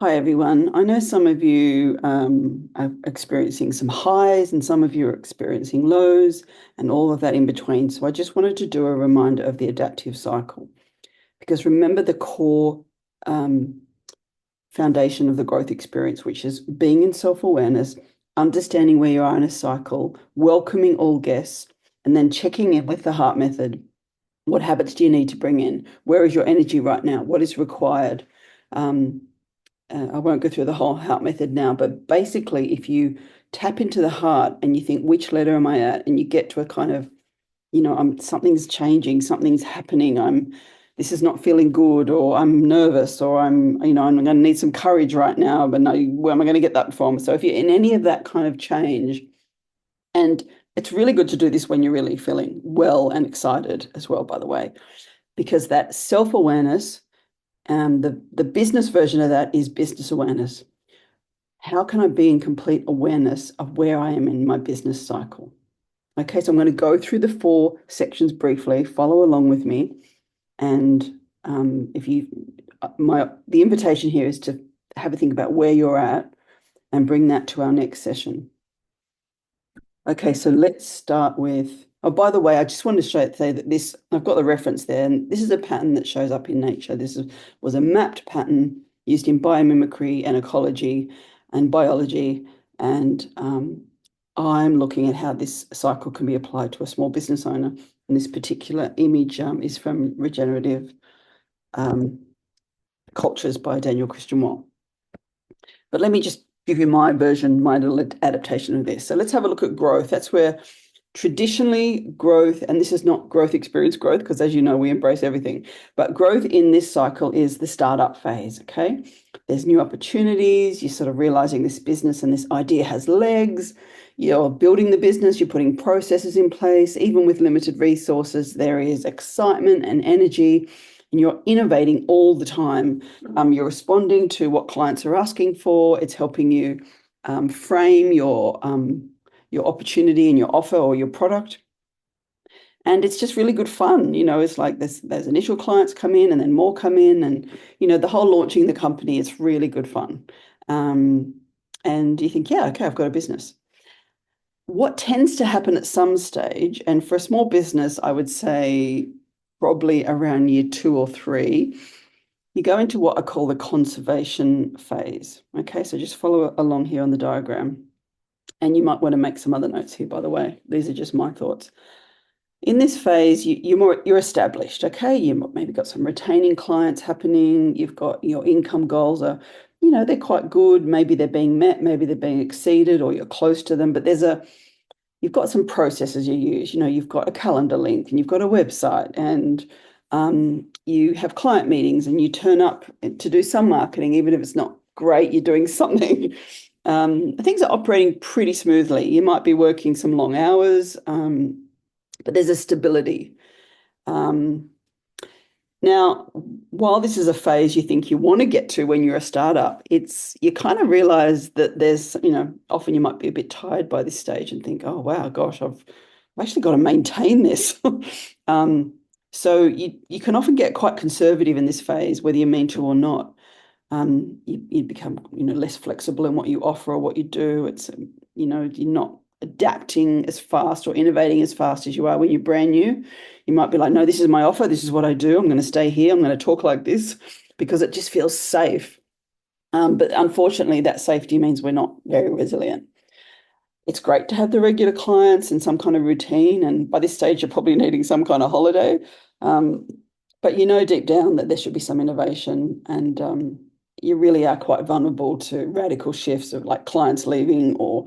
Hi, everyone. I know some of you are experiencing some highs and some of you are experiencing lows and all of that in between. So I just wanted to do a reminder of the adaptive cycle because remember the core um, foundation of the growth experience, which is being in self-awareness, understanding where you are in a cycle, welcoming all guests, and then checking in with the heart method. What habits do you need to bring in? Where is your energy right now? What is required? Um, I won't go through the whole heart method now, but basically, if you tap into the heart and you think, which letter am I at? And you get to a kind of, something's changing, something's happening. This is not feeling good, or I'm nervous, or I'm going to need some courage right now, but no, where am I going to get that from? So if you're in any of that kind of change, and it's really good to do this when you're really feeling well and excited as well, by the way, because that self-awareness, the business version of that is business awareness. How can I be in complete awareness of where I am in my business cycle? Okay, so I'm going to go through the 4 sections briefly, follow along with me. And if you, the invitation here is to have a think about where you're at and bring that to our next session. Okay, so let's start with, oh, by the way, I just wanted to say that this, I've got the reference there, and this is a pattern that shows up in nature. Was a mapped pattern used in biomimicry and ecology and biology. And I'm looking at how this cycle can be applied to a small business owner. And this particular image is from Regenerative Cultures by Daniel Christian Wall. But let me just give you my version, my little adaptation of this. So let's have a look at growth. That's where traditionally growth, and this is not growth experience growth, because as you know, we embrace everything, but growth in this cycle is the startup phase, okay? There's new opportunities, you're sort of realizing this business and this idea has legs, you're building the business, you're putting processes in place, even with limited resources, there is excitement and energy, and you're innovating all the time. You're responding to what clients are asking for. It's helping you frame your opportunity and your offer or your product. And it's just really good fun. It's like there's initial clients come in and then more come in. And, the whole launching the company is really good fun. And you think, yeah, okay, I've got a business. What tends to happen at some stage, and for a small business, I would say probably around year 2 or 3, you go into what I call the conservation phase. Okay, so just follow along here on the diagram. And you might want to make some other notes here, by the way. These are just my thoughts. In this phase, you're established, okay? You maybe got some retaining clients happening. You've got your income goals are, they're quite good. Maybe they're being met, maybe they're being exceeded, or you're close to them. But you've got some processes you use. You've got a calendar link and you've got a website, and you have client meetings, and you turn up to do some marketing, even if it's not great. You're doing something. Things are operating pretty smoothly. You might be working some long hours, but there's a stability. Now, while this is a phase you think you want to get to when you're a startup, you kind of realize that there's, often you might be a bit tired by this stage and think, oh, wow, gosh, I've actually got to maintain this. So you can often get quite conservative in this phase, whether you mean to or not. You become, less flexible in what you offer or what you do. It's, you're not adapting as fast or innovating as fast as you are when you're brand new. You might be like, no, this is my offer. This is what I do. I'm going to stay here. I'm going to talk like this because it just feels safe. But unfortunately, that safety means we're not very resilient. It's great to have the regular clients and some kind of routine. And by this stage, you're probably needing some kind of holiday. But deep down that there should be some innovation, and you really are quite vulnerable to radical shifts of like clients leaving, or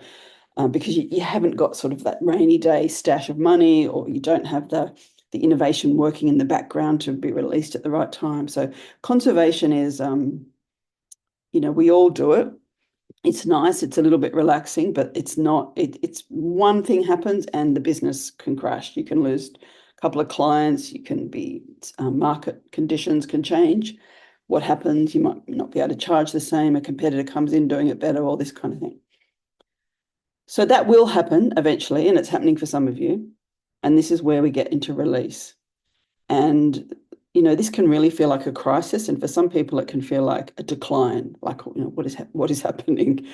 because you haven't got sort of that rainy day stash of money, or you don't have the innovation working in the background to be released at the right time. So conservation is, we all do it. It's nice. It's a little bit relaxing, but it's not, it's one thing happens and the business can crash. You can lose a couple of clients. You can be, market conditions can change. What happens? You might not be able to charge the same. A competitor comes in doing it better, all this kind of thing. So that will happen eventually, and it's happening for some of you. And this is where we get into release. And, this can really feel like a crisis, and for some people it can feel like a decline, like, what is happening?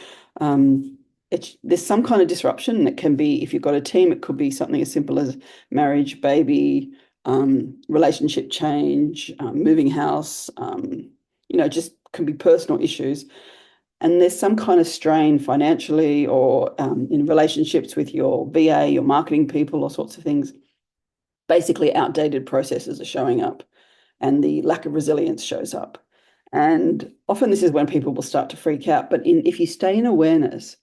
There's some kind of disruption, and it can be, if you've got a team, it could be something as simple as marriage, baby, relationship change, moving house, just can be personal issues. And there's some kind of strain financially or in relationships with your VA, your marketing people, all sorts of things. Basically, outdated processes are showing up and the lack of resilience shows up. And often this is when people will start to freak out. But if you stay in awareness,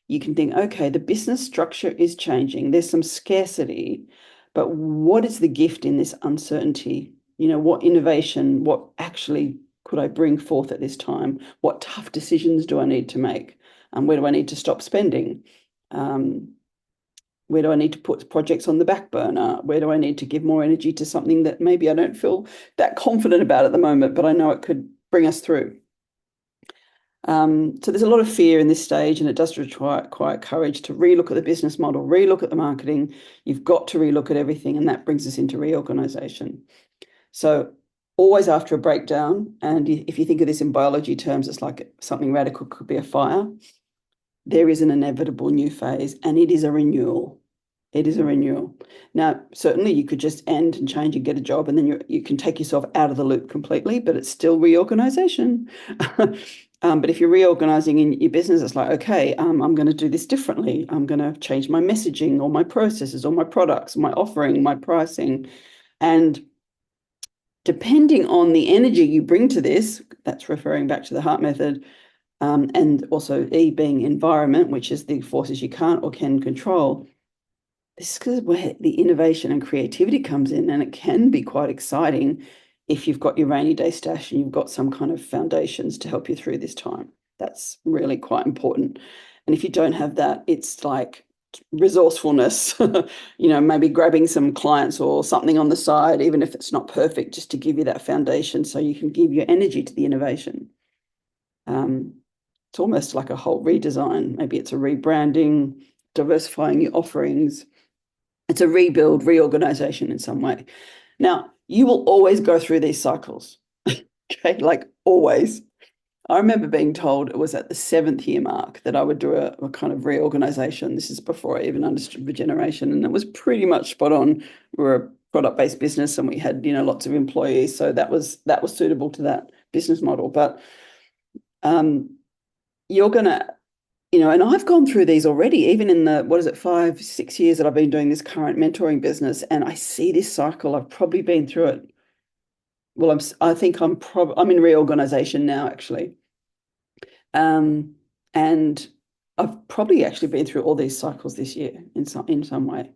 you can think, okay, the business structure is changing. There's some scarcity, but what is the gift in this uncertainty? What innovation, what actually could I bring forth at this time? What tough decisions do I need to make? Where do I need to stop spending? Where do I need to put projects on the back burner? Where do I need to give more energy to something that maybe I don't feel that confident about at the moment, but I know it could bring us through? So there's a lot of fear in this stage, and it does require courage to relook at the business model, relook at the marketing. You've got to relook at everything, and that brings us into reorganisation. So always after a breakdown, and if you think of this in biology terms, it's like something radical could be a fire. There is an inevitable new phase, and it is a renewal. It is a renewal. Now, certainly you could just end and change and get a job, and then you can take yourself out of the loop completely, but it's still reorganisation. But if you're reorganising in your business, it's like, okay, I'm going to do this differently. I'm going to change my messaging or my processes or my products, my offering, my pricing. And depending on the energy you bring to this, that's referring back to the heart method, and also E being environment, which is the forces you can't or can control. This is where the innovation and creativity comes in, and it can be quite exciting if you've got your rainy day stash and you've got some kind of foundations to help you through this time. That's really quite important. And if you don't have that, it's like resourcefulness, maybe grabbing some clients or something on the side, even if it's not perfect, just to give you that foundation so you can give your energy to the innovation. It's almost like a whole redesign. Maybe it's a rebranding, diversifying your offerings. It's a rebuild, reorganization in some way. Now, you will always go through these cycles, okay? Like always. I remember being told it was at the 7th year mark that I would do a kind of reorganization. This is before I even understood regeneration, and it was pretty much spot on. We're a product-based business, and we had, lots of employees, so that was suitable to that business model. But you're gonna, and I've gone through these already, even in the 5, 6 years that I've been doing this current mentoring business, and I see this cycle. I've probably been through it. Well, I think I'm in reorganization now, actually. And I've probably actually been through all these cycles this year in some way.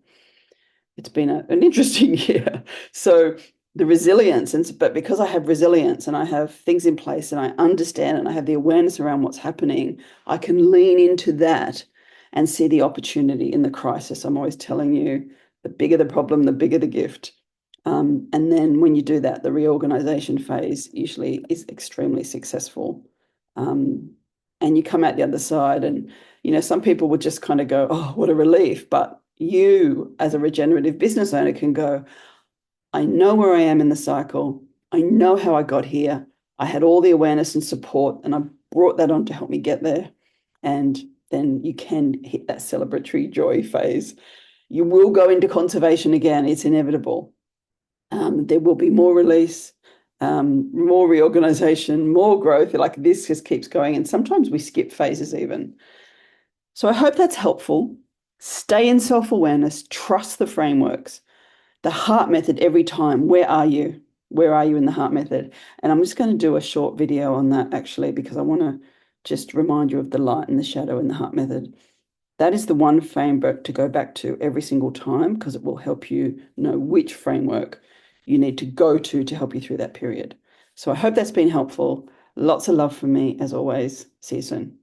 It's been an interesting year. So the resilience, but because I have resilience and I have things in place and I understand and I have the awareness around what's happening, I can lean into that and see the opportunity in the crisis. I'm always telling you, the bigger the problem, the bigger the gift. And then when you do that, the reorganization phase usually is extremely successful. And you come out the other side, and some people would just kind of go, oh, what a relief. But you, as a regenerative business owner, can go, I know where I am in the cycle. I know how I got here. I had all the awareness and support, and I brought that on to help me get there. And then you can hit that celebratory joy phase. You will go into conservation again. It's inevitable. There will be more release, more reorganization, more growth. Like this just keeps going. And sometimes we skip phases even. So I hope that's helpful. Stay in self-awareness, trust the frameworks. The heart method every time. Where are you? Where are you in the heart method? And I'm just going to do a short video on that actually, because I want to just remind you of the light and the shadow in the heart method. That is the one framework to go back to every single time, because it will help you know which framework you need to go to help you through that period. So I hope that's been helpful. Lots of love from me as always. See you soon.